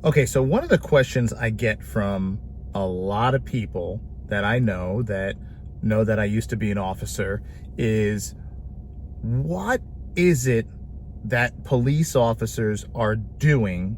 Okay, so one of the questions I get from a lot of people that I know that I used to be an officer is, what is it that police officers are doing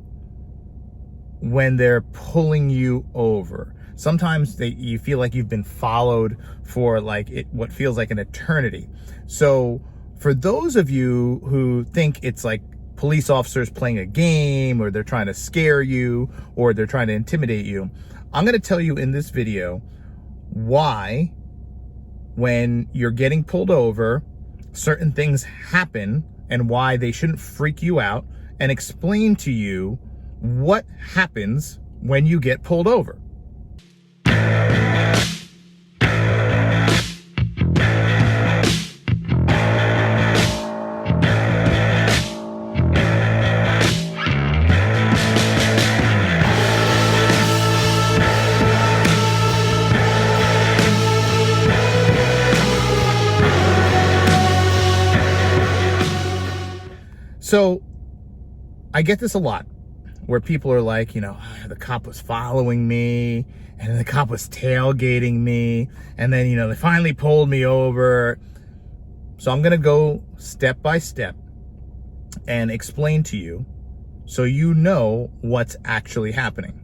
when they're pulling you over? Sometimes you feel like you've been followed for what feels like an eternity. So for those of you who think it's like police officers playing a game, or they're trying to scare you, or they're trying to intimidate you, I'm going to tell you in this video why, when you're getting pulled over, certain things happen and why they shouldn't freak you out, and explain to you what happens when you get pulled over. So I get this a lot, where people are like, the cop was following me, and then the cop was tailgating me, and then, they finally pulled me over. So I'm going to go step by step and explain to you so you know what's actually happening.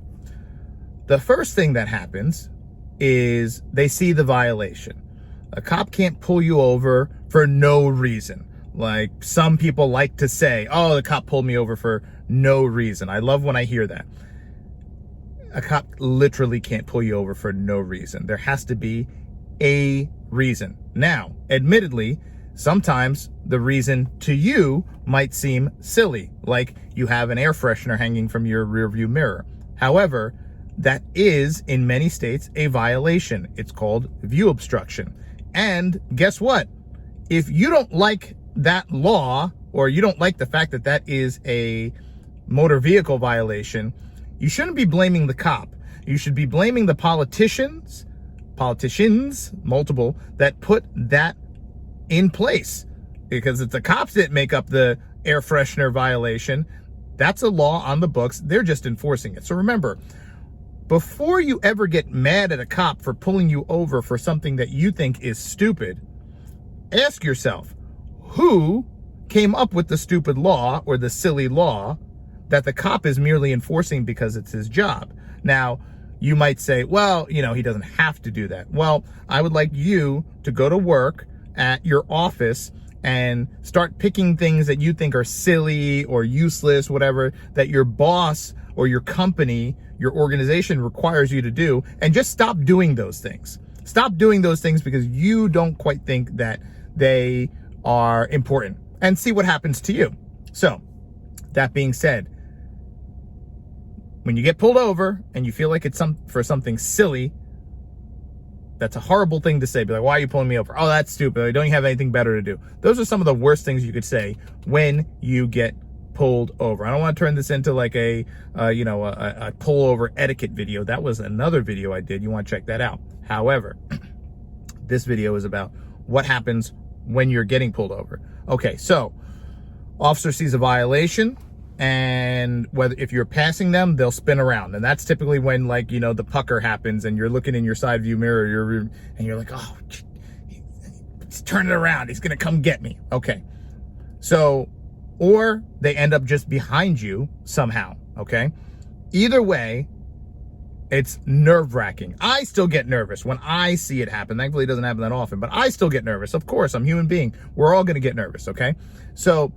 The first thing that happens is they see the violation. A cop can't pull you over for no reason. Like some people like to say, oh, the cop pulled me over for no reason. I love when I hear that. A cop literally can't pull you over for no reason. There has to be a reason. Now, admittedly, sometimes the reason to you might seem silly, like you have an air freshener hanging from your rearview mirror. However, that is, in many states, a violation. It's called view obstruction. And guess what? If you don't like that law, or you don't like the fact that that is a motor vehicle violation, you shouldn't be blaming the cop. You should be blaming the politicians, multiple, that put that in place. Because if the cops didn't make up the air freshener violation, that's a law on the books. They're just enforcing it. So remember, before you ever get mad at a cop for pulling you over for something that you think is stupid, ask yourself, who came up with the stupid law or the silly law that the cop is merely enforcing because it's his job? Now, you might say, well, he doesn't have to do that. Well, I would like you to go to work at your office and start picking things that you think are silly or useless, whatever, that your boss or your company, your organization requires you to do, and just stop doing those things. Stop doing those things because you don't quite think that they are important, and see what happens to you. So, that being said, when you get pulled over and you feel like it's for something silly, that's a horrible thing to say. Be like, why are you pulling me over? Oh, that's stupid. I don't have anything better to do. Those are some of the worst things you could say when you get pulled over. I don't want to turn this into like a pullover etiquette video. That was another video I did. You want to check that out. However, this video is about what happens when you're getting pulled over. Okay, so officer sees a violation, and if you're passing them, they'll spin around, and that's typically when the pucker happens, and you're looking in your side view mirror, and you're like, oh, he's turning around, he's gonna come get me. Okay, so, or they end up just behind you somehow. Okay, either way, it's nerve-wracking. I still get nervous when I see it happen. Thankfully, it doesn't happen that often, but I still get nervous. Of course, I'm a human being. We're all going to get nervous, okay? So,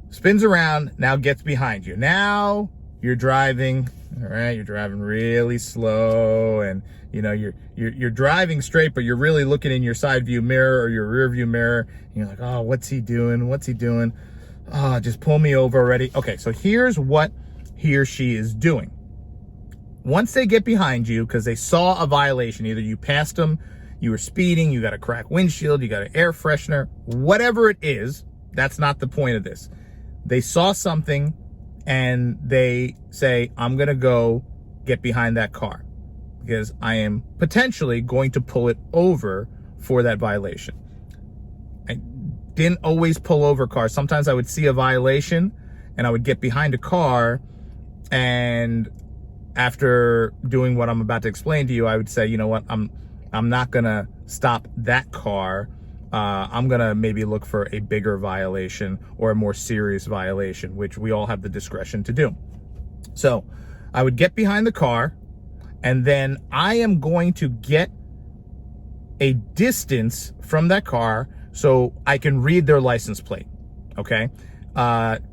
spins around, now gets behind you. Now, you're driving, all right? You're driving really slow, and, you're driving straight, but you're really looking in your side view mirror or your rear view mirror, and you're like, oh, what's he doing? What's he doing? Oh, just pull me over already. Okay, so here's what he or she is doing. Once they get behind you, because they saw a violation, either you passed them, you were speeding, you got a cracked windshield, you got an air freshener, whatever it is, that's not the point of this. They saw something and they say, I'm going to go get behind that car because I am potentially going to pull it over for that violation. I didn't always pull over cars. Sometimes I would see a violation and I would get behind a car And after doing what I'm about to explain to you, I would say, you know what, I'm not gonna stop that car. I'm gonna maybe look for a bigger violation or a more serious violation, which we all have the discretion to do. So I would get behind the car, and then I am going to get a distance from that car so I can read their license plate. Okay.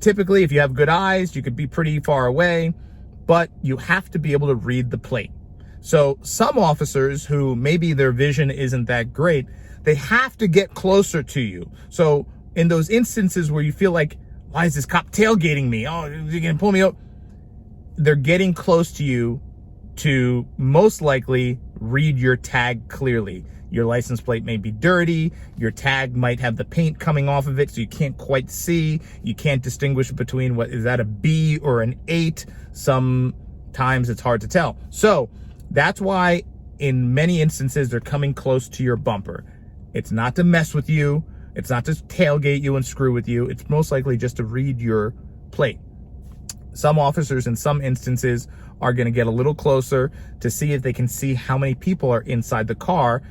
Typically, if you have good eyes, you could be pretty far away, but you have to be able to read the plate. So some officers who maybe their vision isn't that great, they have to get closer to you. So in those instances where you feel like, why is this cop tailgating me? Oh, you're gonna pull me out. They're getting close to you to most likely read your tag clearly. Your license plate may be dirty. Your tag might have the paint coming off of it, so you can't quite see. You can't distinguish between what is that, a B or an 8. Sometimes it's hard to tell. So that's why in many instances they're coming close to your bumper. It's not to mess with you. It's not to tailgate you and screw with you. It's most likely just to read your plate. Some officers in some instances are going to get a little closer to see if they can see how many people are inside the car,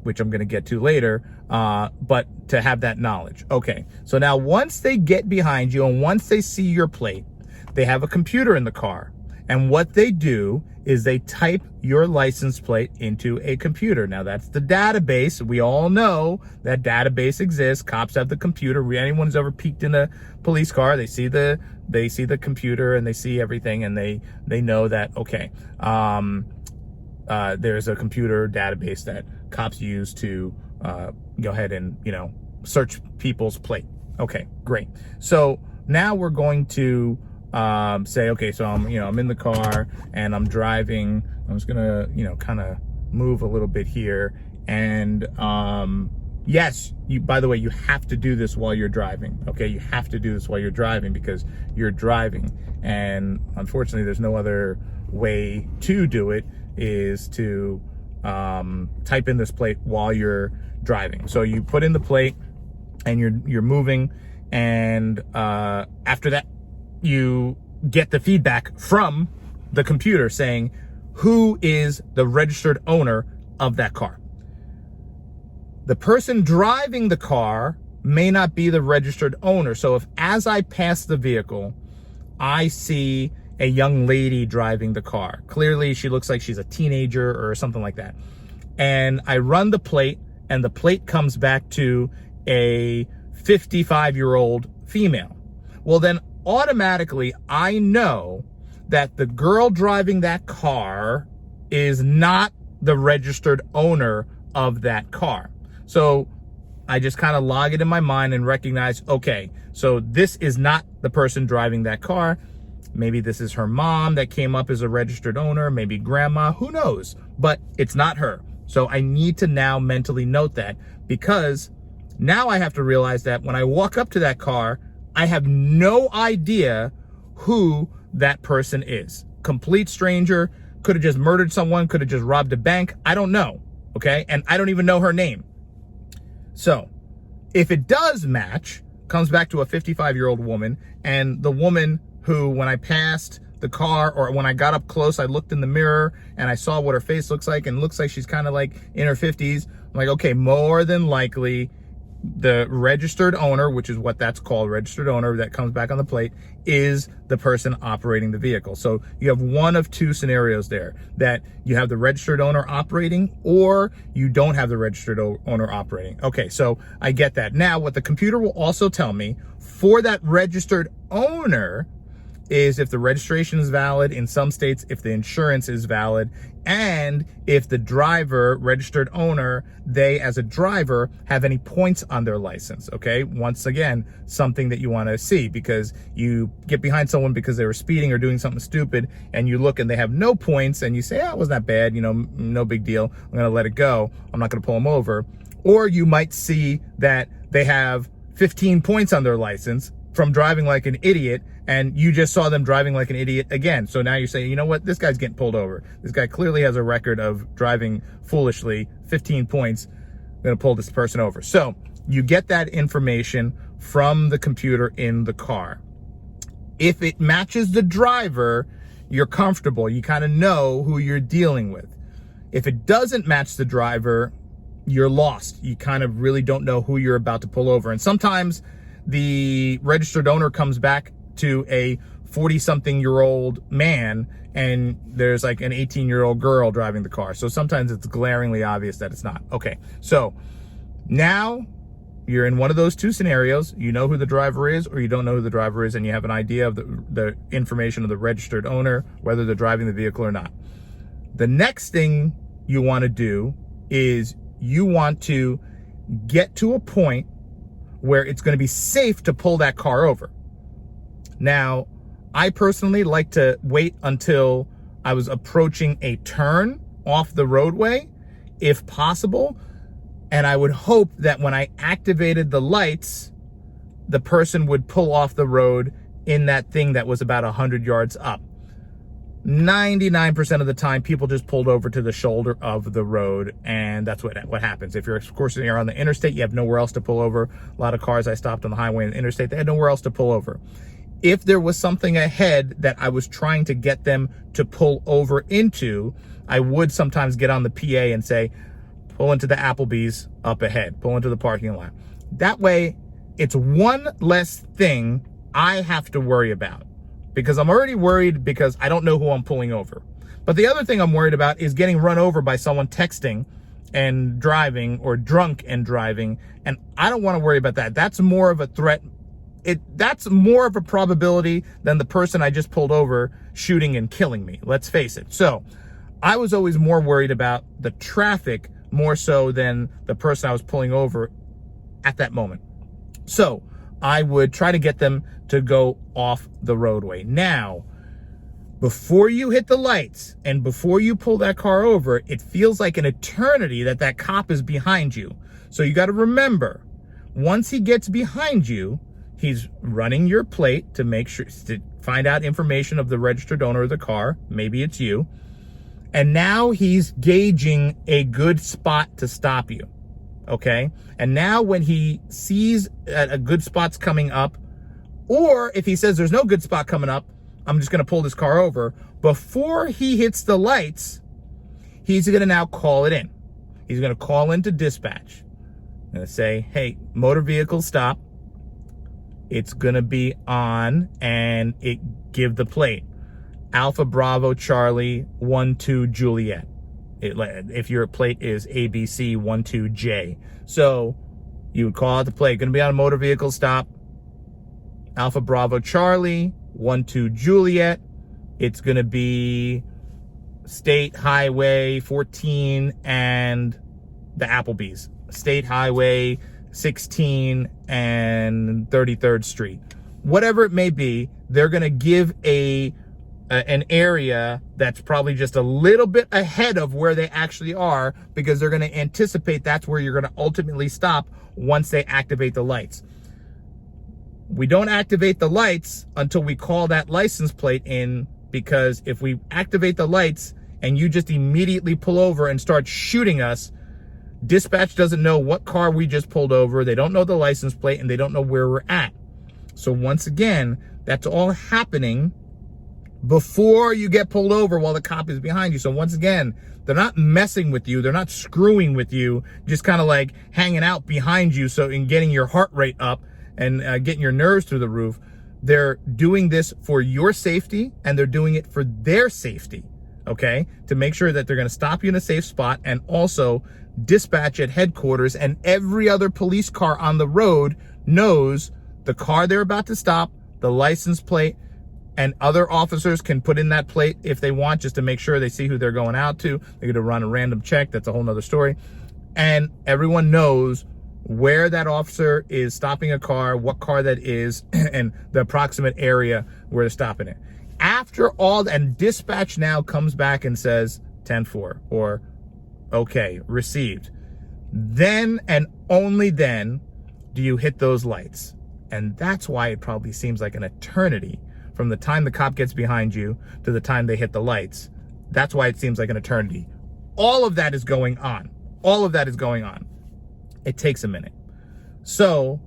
which I'm going to get to later, but to have that knowledge. Okay, so now once they get behind you and once they see your plate, they have a computer in the car. And what they do is they type your license plate into a computer. Now that's the database. We all know that database exists. Cops have the computer. Anyone who's ever peeked in a police car, they see the computer and they see everything, and they know that, okay, there's a computer database that cops use to go ahead and, search people's plate. Okay, great. So now we're going to say, okay, so I'm in the car and I'm driving. I'm just gonna, kind of move a little bit here. And yes, by the way, you have to do this while you're driving. Okay, you have to do this while you're driving because you're driving. And unfortunately, there's no other way to do it is to type in this plate while you're driving. So you put in the plate and you're moving, and after that you get the feedback from the computer saying who is the registered owner of that car. The person driving the car may not be the registered owner. So if as I pass the vehicle, I see a young lady driving the car, clearly she looks like she's a teenager or something like that, and I run the plate and the plate comes back to a 55-year-old female, well then automatically I know that the girl driving that car is not the registered owner of that car. So I just kind of log it in my mind and recognize, okay, so this is not the person driving that car. Maybe this is her mom that came up as a registered owner, maybe grandma, who knows, but it's not her. So I need to now mentally note that, because now I have to realize that when I walk up to that car, I have no idea who that person is. Complete stranger, could have just murdered someone, could have just robbed a bank. I don't know, okay? And I don't even know her name. So if it does match, comes back to a 55-year-old woman, and the woman who, when I passed the car or when I got up close, I looked in the mirror and I saw what her face looks like, and it looks like she's kind of like in her 50s. I'm like, okay, more than likely the registered owner, which is what that's called, registered owner, that comes back on the plate, is the person operating the vehicle. So you have one of two scenarios there, that you have the registered owner operating or you don't have the registered owner operating. Okay, so I get that. Now what the computer will also tell me for that registered owner is if the registration is valid in some states, if the insurance is valid, and if the driver, registered owner, they as a driver have any points on their license. Okay, once again, something that you want to see, because you get behind someone because they were speeding or doing something stupid, and you look and they have no points, and you say, oh, it wasn't that bad, no big deal, I'm gonna let it go, I'm not gonna pull them over. Or you might see that they have 15 points on their license from driving like an idiot, and you just saw them driving like an idiot again. So now you're saying, you know what, this guy's getting pulled over. This guy clearly has a record of driving foolishly, 15 points, I'm gonna pull this person over. So you get that information from the computer in the car. If it matches the driver, you're comfortable. You kind of know who you're dealing with. If it doesn't match the driver, you're lost. You kind of really don't know who you're about to pull over. And sometimes the registered owner comes back to a 40-something-year-old man, and there's like an 18-year-old girl driving the car. So sometimes it's glaringly obvious that it's not. Okay, so now you're in one of those two scenarios. You know who the driver is, or you don't know who the driver is, and you have an idea of the information of the registered owner, whether they're driving the vehicle or not. The next thing you want to do is you want to get to a point where it's going to be safe to pull that car over. Now, I personally like to wait until I was approaching a turn off the roadway, if possible. And I would hope that when I activated the lights, the person would pull off the road in that thing that was about 100 yards up. 99% of the time, people just pulled over to the shoulder of the road, and that's what happens. If you're, of course, you're on the interstate, you have nowhere else to pull over. A lot of cars I stopped on the highway and the interstate, they had nowhere else to pull over. If there was something ahead that I was trying to get them to pull over into, I would sometimes get on the PA and say, pull into the Applebee's up ahead, pull into the parking lot. That way, it's one less thing I have to worry about, because I'm already worried because I don't know who I'm pulling over. But the other thing I'm worried about is getting run over by someone texting and driving, or drunk and driving, and I don't want to worry about that. That's more of a threat. That's more of a probability than the person I just pulled over shooting and killing me, let's face it. So I was always more worried about the traffic more so than the person I was pulling over at that moment. So I would try to get them to go off the roadway. Now, before you hit the lights and before you pull that car over, it feels like an eternity that cop is behind you. So you got to remember, once he gets behind you, he's running your plate to make sure, to find out information of the registered owner of the car. Maybe it's you. And now he's gauging a good spot to stop you. Okay? And now when he sees a good spot's coming up, or if he says there's no good spot coming up, I'm just going to pull this car over, before he hits the lights, he's going to now call it in. He's going to call into dispatch. Going to say, hey, motor vehicle stop. It's going to be on, and give the plate. Alpha Bravo Charlie 12 Juliet. If your plate is ABC 12J. So you would call out the plate. Going to be on a motor vehicle stop. Alpha Bravo Charlie 12 Juliet. It's going to be State Highway 14 and the Applebee's. State Highway 16 and 33rd Street. Whatever it may be, they're going to give an area that's probably just a little bit ahead of where they actually are, because they're going to anticipate that's where you're going to ultimately stop once they activate the lights. We don't activate the lights until we call that license plate in, because if we activate the lights and you just immediately pull over and start shooting us, dispatch doesn't know what car we just pulled over. They don't know the license plate, and they don't know where we're at. So once again, that's all happening before you get pulled over while the cop is behind you. So once again, they're not messing with you. They're not screwing with you, just kind of like hanging out behind you and getting your heart rate up and getting your nerves through the roof. They're doing this for your safety, and they're doing it for their safety, okay? To make sure that they're going to stop you in a safe spot, and also dispatch at headquarters, and every other police car on the road knows the car they're about to stop, the license plate, and other officers can put in that plate if they want, just to make sure they see who they're going out to. They're going to run a random check. That's a whole nother story. And everyone knows where that officer is stopping a car, what car that is, and the approximate area where they're stopping it. After all, and dispatch now comes back and says 10-4 or okay, received. Then and only then do you hit those lights. And that's why it probably seems like an eternity from the time the cop gets behind you to the time they hit the lights. That's why it seems like an eternity. All of that is going on. All of that is going on. It takes a minute. So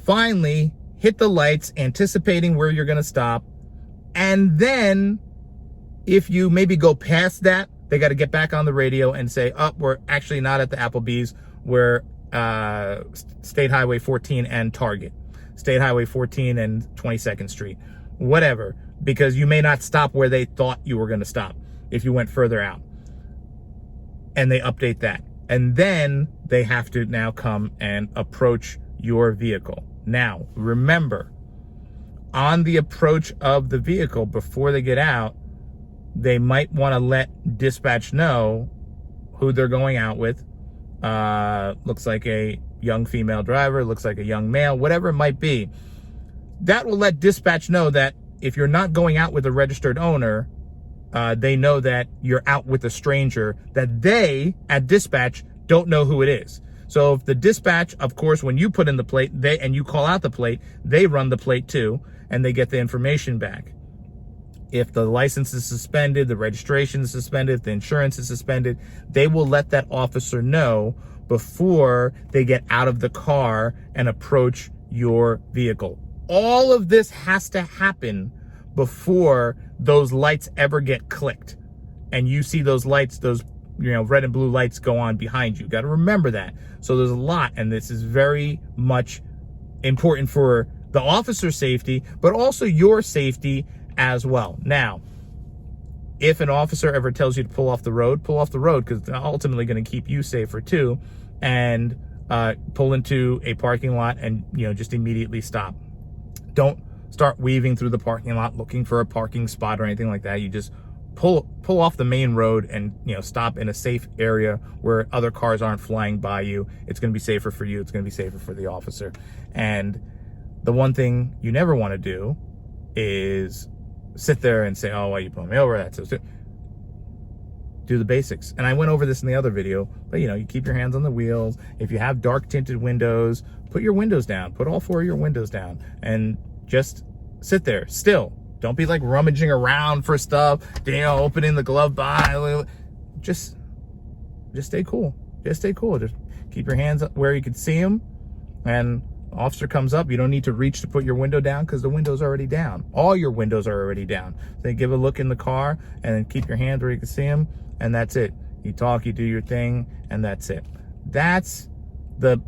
finally hit the lights, anticipating where you're going to stop, and then If you maybe go past that, they got to get back on the radio and say, oh, we're actually not at the Applebee's. We're State Highway 14 and Target. State Highway 14 and 22nd Street. Whatever. Because you may not stop where they thought you were going to stop if you went further out. And they update that. And then they have to now come and approach your vehicle. Now, remember, on the approach of the vehicle, before they get out, they might want to let dispatch know who they're going out with. Looks like a young female driver, looks like a young male, whatever it might be. That will let dispatch know that if you're not going out with a registered owner, they know that you're out with a stranger, that they, at dispatch, don't know who it is. So if the dispatch, of course, when you put in the plate, and you call out the plate, they run the plate too, and they get the information back. If the license is suspended, the registration is suspended, if the insurance is suspended, they will let that officer know before they get out of the car and approach your vehicle. All of this has to happen before those lights ever get clicked. And you see those lights, those red and blue lights go on behind you. Got to remember that. So there's a lot, and this is very much important for the officer's safety, but also your safety as well. Now, if an officer ever tells you to pull off the road, because they're ultimately going to keep you safer too, and pull into a parking lot and just immediately stop. Don't start weaving through the parking lot looking for a parking spot or anything like that. You just pull off the main road and stop in a safe area where other cars aren't flying by you. It's going to be safer for you. It's going to be safer for the officer. And the one thing you never want to do is sit there and say, oh, why you pulling me over? That's so. Do the basics. And I went over this in the other video, but you keep your hands on the wheels. If you have dark tinted windows, put your windows down. Put all 4 of your windows down and just sit there still. Don't be like rummaging around for stuff, opening the glove box. Just stay cool. Just stay cool. Just keep your hands up where you can see them. And officer comes up, you don't need to reach to put your window down because the window's already down. All your windows are already down. They give a look in the car and then keep your hands where you can see them, and that's it. You talk, you do your thing, and that's it. That's the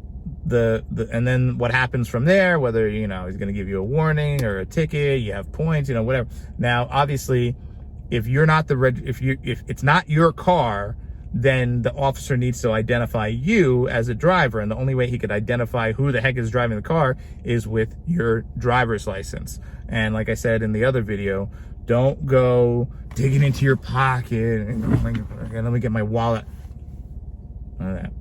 and then what happens from there, whether he's going to give you a warning or a ticket, you have points, whatever. Now, obviously, if you're not if it's not your car, then the officer needs to identify you as a driver. And the only way he could identify who the heck is driving the car is with your driver's license. And like I said in the other video, don't go digging into your pocket and let me get my wallet. None of that.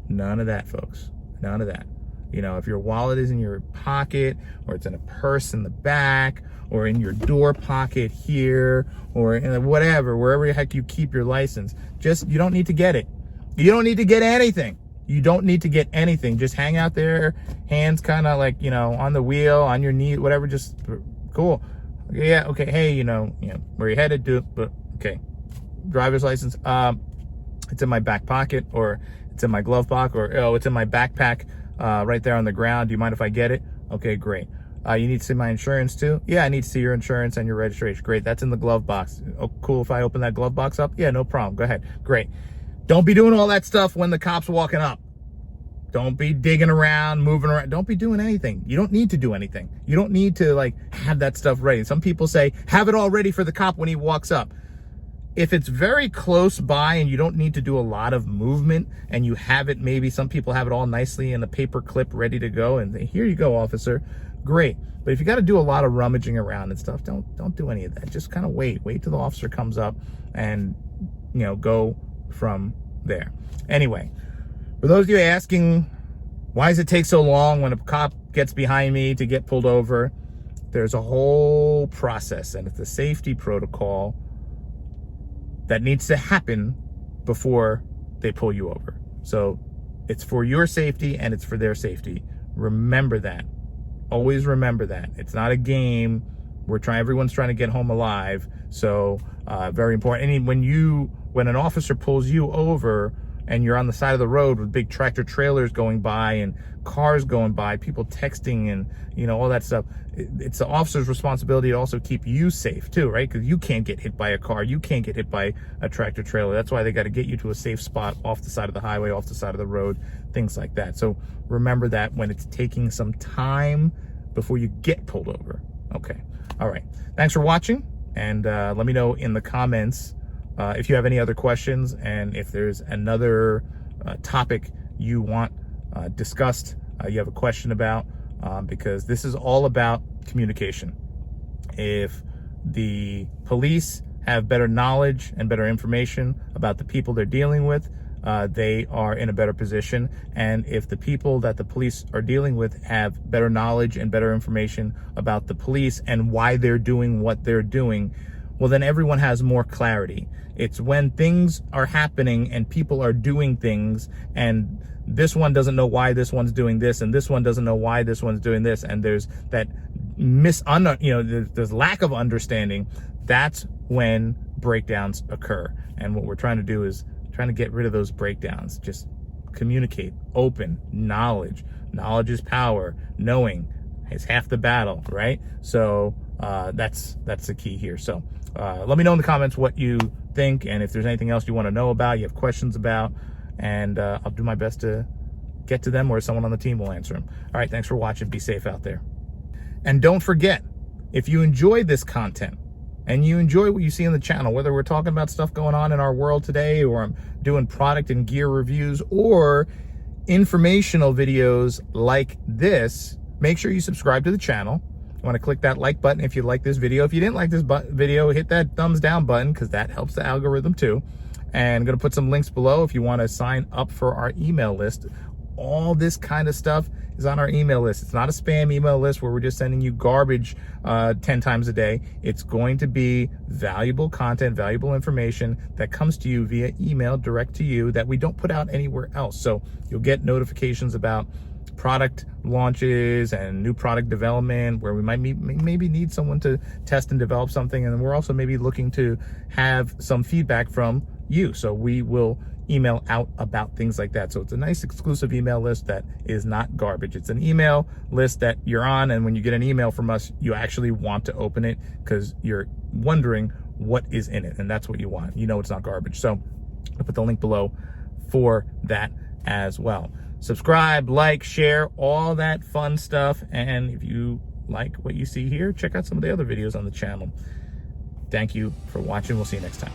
None of that, folks. None of that. If your wallet is in your pocket, or it's in a purse in the back, or in your door pocket here, or in whatever, wherever the heck you keep your license, you don't need to get it. You don't need to get anything. You don't need to get anything. Just hang out there, hands kind of like, on the wheel, on your knee, whatever, just cool. Yeah, okay, hey, where you headed, but okay. Driver's license, it's in my back pocket, or it's in my glove box, or it's in my backpack right there on the ground. Do you mind if I get it? Okay, great. You need to see my insurance too? Yeah, I need to see your insurance and your registration. Great, that's in the glove box. Oh, cool, if I open that glove box up? Yeah, no problem, go ahead. Great. Don't be doing all that stuff when the cop's walking up. Don't be digging around, moving around. Don't be doing anything. You don't need to do anything. You don't need to have that stuff ready. Some people say, have it all ready for the cop when he walks up. If it's very close by and you don't need to do a lot of movement, and you have it, maybe some people have it all nicely in a paper clip ready to go, and here you go, officer. Great. But if you got to do a lot of rummaging around and stuff, don't do any of that. Just kind of wait till the officer comes up and go from there. Anyway, for those of you asking, why does it take so long when a cop gets behind me to get pulled over? There's a whole process, and it's a safety protocol that needs to happen before they pull you over. So it's for your safety and it's for their safety. Remember that. Always remember that. It's not a game. Everyone's trying to get home alive. So very important. And when an officer pulls you over, and you're on the side of the road with big tractor trailers going by and cars going by, people texting and, you know, all that stuff, it's the officer's responsibility to also keep you safe too, right? Because you can't get hit by a car, you can't get hit by a tractor trailer. That's why they got to get you to a safe spot off the side of the highway, off the side of the road, things like that. So remember that when it's taking some time before you get pulled over. Okay. All right. Thanks for watching. And let me know in the comments if you have any other questions, and if there's another topic you want discussed, you have a question about, because this is all about communication. If the police have better knowledge and better information about the people they're dealing with, they are in a better position. And if the people that the police are dealing with have better knowledge and better information about the police and why they're doing what they're doing, well, then everyone has more clarity. It's when things are happening and people are doing things, and this one doesn't know why this one's doing this, and this one doesn't know why this one's doing this, and there's that there's lack of understanding. That's when breakdowns occur. And what we're trying to do is trying to get rid of those breakdowns. Just communicate, open, knowledge. Knowledge is power. Knowing is half the battle, right? So that's the key here. So let me know in the comments what you think, and if there's anything else you want to know about, you have questions about, and I'll do my best to get to them, or someone on the team will answer them. All right, thanks for watching. Be safe out there. And don't forget, if you enjoy this content and you enjoy what you see on the channel, whether we're talking about stuff going on in our world today, or I'm doing product and gear reviews, or informational videos like this, make sure you subscribe to the channel. You want to click that like button if you like this video. If you didn't like this video, hit that thumbs down button, because that helps the algorithm too. And I'm going to put some links below if you want to sign up for our email list. All this kind of stuff is on our email list. It's not a spam email list where we're just sending you garbage 10 times a day. It's going to be valuable content, valuable information that comes to you via email direct to you that we don't put out anywhere else. So you'll get notifications about product launches and new product development, where we might maybe need someone to test and develop something. And we're also maybe looking to have some feedback from you. So we will email out about things like that. So it's a nice exclusive email list that is not garbage. It's an email list that you're on, and when you get an email from us, you actually want to open it because you're wondering what is in it, and that's what you want. You know it's not garbage. So I'll put the link below for that as well. Subscribe, like, share, all that fun stuff. And if you like what you see here, check out some of the other videos on the channel. Thank you for watching. We'll see you next time.